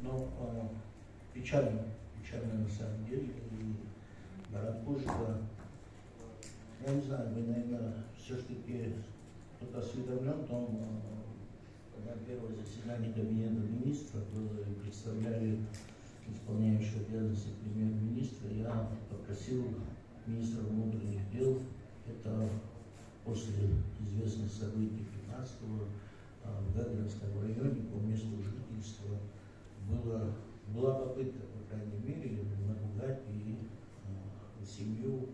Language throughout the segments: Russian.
Но печально на самом деле. И Баранкушка, я не знаю, вы, наверное, все-таки кто-то осведомлен о том, когда первое заседание Кабинета министров было, представляли исполняющего обязанности премьер-министра, я попросил министра внутренних дел, это после известных событий 15-го в Гагринском районе по месту жительства была попытка, по крайней мере, напугать и семью.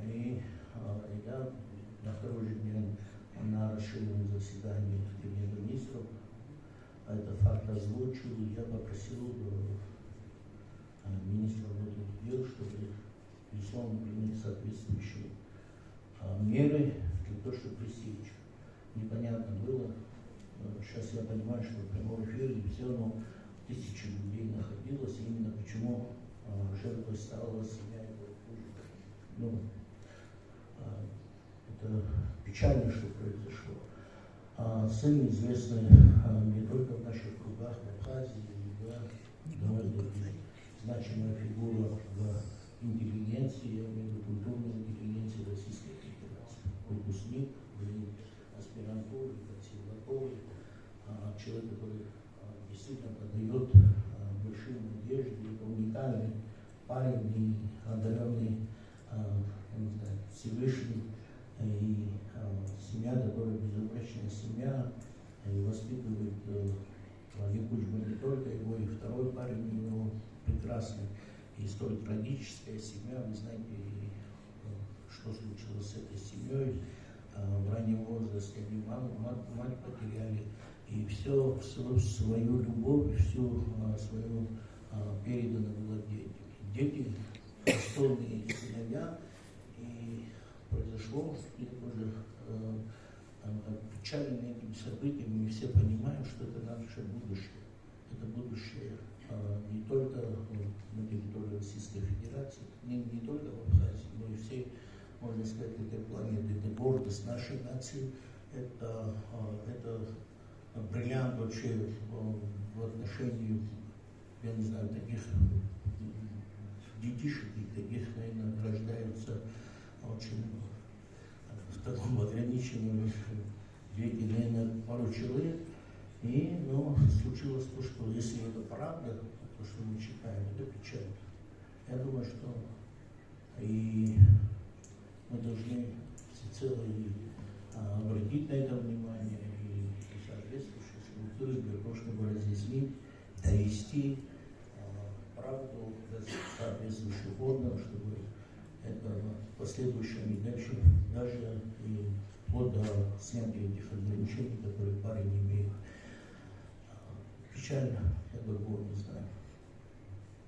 И я на второй же день на расширенном заседании премьер-министров этот факт озвучил, и я попросил министра внутренних дел, чтобы безусловно принять соответствующие меры для того, чтобы пресечь. Непонятно было, сейчас я понимаю, что в прямом эфире все равно тысячи людей находилось, и именно почему жертвой стала семья этого мужа. Ну, это печально, что произошло. Сын известный не только в наших кругах, в Абхазии, довольно значимая фигура в интеллигенции, я имею в виду культурной интеллигенции Российской Федерации. Выпускник, аспирантуры, консерватории, человек, который действительно подает большие надежды, это уникальный парень и одаренный Всевышний, и семья, которая безупречная семья, и воспитывает Якучба не только его, и второй парень у него прекрасный, и столь трагическая семья. Вы знаете, что случилось с этой семьей. В раннем возрасте они мать потеряли, и всю свою любовь, всю свою передано было детям. Дети, стольные сыновья, и произошло тоже печально этим событием, мы все понимаем, что это наше будущее. Это будущее не только на территории Российской Федерации, не только в Абхазии, но и всей, можно сказать, этой планеты. Это гордость нашей нации, это бриллиант вообще в отношении, я не знаю, таких детишек, и таких, наверное, рождаются очень в таком ограниченном веке, наверное, пару человек. И, случилось то, что если это правда, то, что мы читаем, это печально. Я думаю, что и мы должны всецело обратить на это внимание и соответствующие структуры для того, чтобы разъяснить, довести правду до соответствующих органов, чтобы это в последующем и дальше, даже и вплоть до снятия этих ограничений, которые парень имеет. Печально, я другого не знаю.